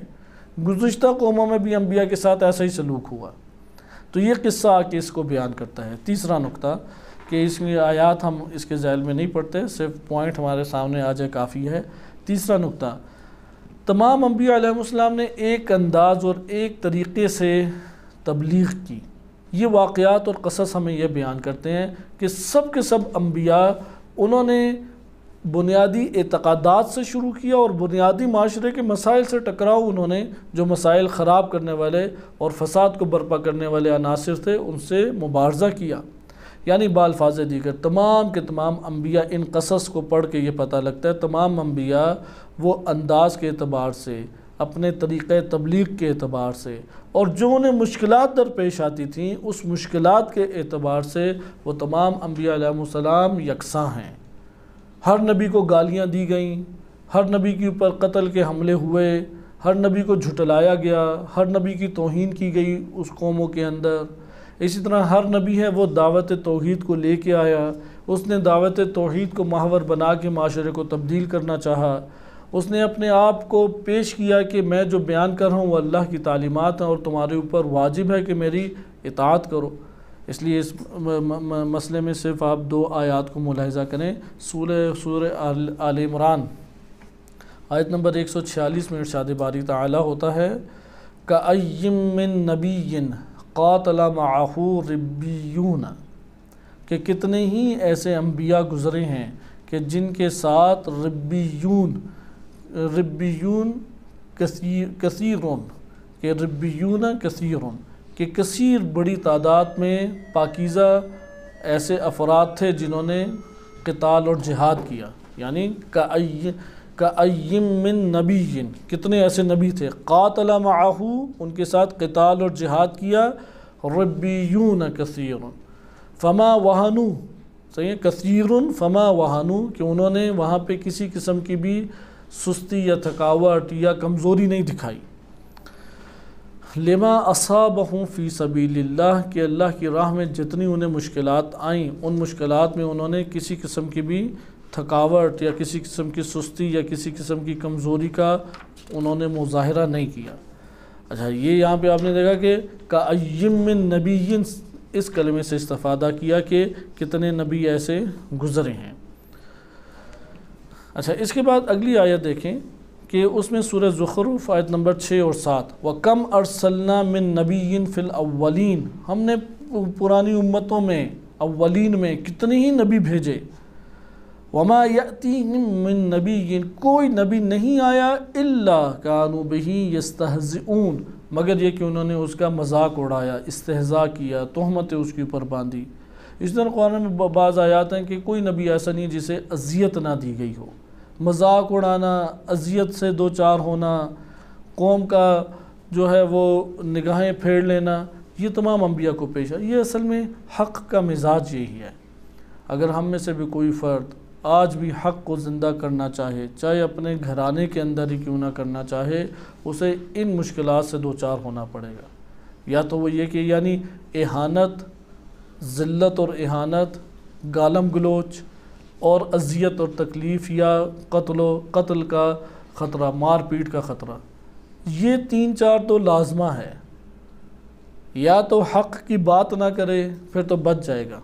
گزشتہ قوموں میں بھی انبیاء کے ساتھ ایسا ہی سلوک ہوا۔ تو یہ قصہ آ کے اس کو بیان کرتا ہے۔ تیسرا نقطہ کہ اس میں آیات ہم اس کے ذیل میں نہیں پڑھتے، صرف پوائنٹ ہمارے سامنے آ جائے کافی ہے۔ تیسرا نقطہ، تمام انبیاء علیہ السلام نے ایک انداز اور ایک طریقے سے تبلیغ کی۔ یہ واقعات اور قصص ہمیں یہ بیان کرتے ہیں کہ سب کے سب انبیاء انہوں نے بنیادی اعتقادات سے شروع کیا اور بنیادی معاشرے کے مسائل سے ٹکراؤ، انہوں نے جو مسائل خراب کرنے والے اور فساد کو برپا کرنے والے عناصر تھے ان سے مبارزہ کیا۔ یعنی بالفاظ دیگر تمام کے تمام انبیاء، ان قصص کو پڑھ کے یہ پتہ لگتا ہے تمام انبیاء وہ انداز کے اعتبار سے، اپنے طریقہ تبلیغ کے اعتبار سے، اور جو انہیں مشکلات درپیش آتی تھیں اس مشکلات کے اعتبار سے وہ تمام انبیاء علیہ السلام یکساں ہیں۔ ہر نبی کو گالیاں دی گئیں، ہر نبی کے اوپر قتل کے حملے ہوئے، ہر نبی کو جھٹلایا گیا، ہر نبی کی توہین کی گئی اس قوموں کے اندر۔ اسی طرح ہر نبی ہے وہ دعوت توحید کو لے کے آیا، اس نے دعوت توحید کو محور بنا کے معاشرے کو تبدیل کرنا چاہا۔ اس نے اپنے آپ کو پیش کیا کہ میں جو بیان کر رہا ہوں وہ اللہ کی تعلیمات ہیں اور تمہارے اوپر واجب ہے کہ میری اطاعت کرو۔ اس لیے اس مسئلے میں صرف آپ 2 آیات کو ملاحظہ کریں۔ سورہ آل عمران آیت نمبر 146 میں ارشاد باری تعالی ہوتا ہے کَأَيٍّ مِّن نَبِيٍّ قَاتَلَ مَعَهُ رِبِّيُّونَ، کہ کتنے ہی ایسے انبیاء گزرے ہیں کہ جن کے ساتھ ربیون کثیرون، کہ ربیون کثیرون، کہ کثیر بڑی تعداد میں پاکیزہ ایسے افراد تھے جنہوں نے قتال اور جہاد کیا۔ یعنی کَأَيٍّ مِّن نَبِيٍّ، کتنے ایسے نبی تھے، قاتل معہ، ان کے ساتھ قتال اور جہاد کیا، ربیون کثیر فما وہنوا، صحیح ہے، کثیر فما وہنوا، کہ انہوں نے وہاں پہ کسی قسم کی بھی سستی یا تھکاوٹ یا کمزوری نہیں دکھائی۔ لما اصابہم فی سبیل اللہ، کہ اللہ کی راہ میں جتنی انہیں مشکلات آئیں ان مشکلات میں انہوں نے کسی قسم کی بھی تھکاوٹ یا کسی قسم کی سستی یا کسی قسم کی کمزوری کا انہوں نے مظاہرہ نہیں کیا۔ اچھا، یہ یہاں پہ آپ نے دیکھا کہ کَأَيٍّ مِّن نَبِيٍّ، اس کلمے سے استفادہ کیا کہ کتنے نبی ایسے گزرے ہیں۔ اچھا، اس کے بعد اگلی آیت دیکھیں کہ اس میں سورہ زخرف آیت نمبر 6 اور 7 وَكَمْ أَرْسَلْنَا مِن نَبِيٍّ فِي الْأَوَّلِينَ، ہم نے پرانی امتوں میں اولین میں کتنے ہی نبی بھیجے۔ وَمَا يَأْتِيهِم مِّن نَبِيٍّ، کوئی نبی نہیں آیا إِلَّا كَانُوا بِهِ يَسْتَهْزِئُونَ، مگر یہ کہ انہوں نے اس کا مذاق اڑایا، استہزاء کیا، تہمتیں اس کے اوپر باندھی۔ اس طرح قرآن میں بعض آیات ہیں کہ کوئی نبی ایسا نہیں جسے اذیت نہ دی گئی ہو۔ مذاق اڑانا، اذیت سے دو چار ہونا، قوم کا جو ہے وہ نگاہیں پھیر لینا، یہ تمام انبیاء کو پیش ہے۔ یہ اصل میں حق کا مزاج یہی ہے۔ اگر ہم میں سے بھی کوئی فرد آج بھی حق کو زندہ کرنا چاہے، چاہے اپنے گھرانے کے اندر ہی کیوں نہ کرنا چاہے، اسے ان مشکلات سے دو چار ہونا پڑے گا۔ یا تو وہ یہ کہ یعنی اہانت، ذلت اور اہانت، گالم گلوچ اور اذیت اور تکلیف، یا قتل کا خطرہ، مار پیٹ کا خطرہ، یہ 3-4 تو لازمہ ہے۔ یا تو حق کی بات نہ کرے، پھر تو بچ جائے گا۔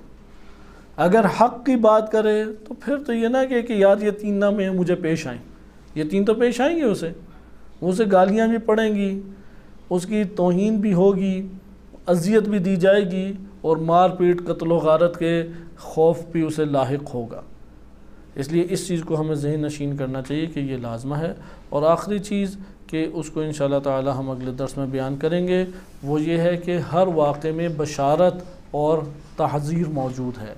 اگر حق کی بات کرے تو پھر تو یہ نہ کہ یار یہ 3 نہ میں مجھے پیش آئیں، یہ 3 تو پیش آئیں گے اسے گالیاں بھی پڑیں گی، اس کی توہین بھی ہوگی، اذیت بھی دی جائے گی، اور مار پیٹ، قتل و غارت کے خوف بھی اسے لاحق ہوگا۔ اس لیے اس چیز کو ہمیں ذہن نشین کرنا چاہیے کہ یہ لازمہ ہے۔ اور آخری چیز کہ اس کو انشاءاللہ تعالی ہم اگلے درس میں بیان کریں گے، وہ یہ ہے کہ ہر واقعے میں بشارت اور تحذیر موجود ہے۔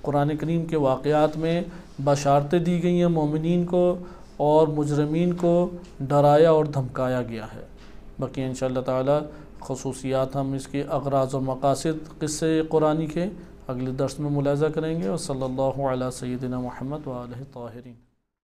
قرآن کریم کے واقعات میں بشارتیں دی گئی ہیں مومنین کو، اور مجرمین کو ڈرایا اور دھمکایا گیا ہے۔ باقی انشاءاللہ تعالی خصوصیات ہم اس کے اغراض اور مقاصد قصے قرآنی کے اگلے درس میں ملاحظہ کریں گے۔ اور صلی اللہ علی سیدنا محمد و آلہ الطاہرین۔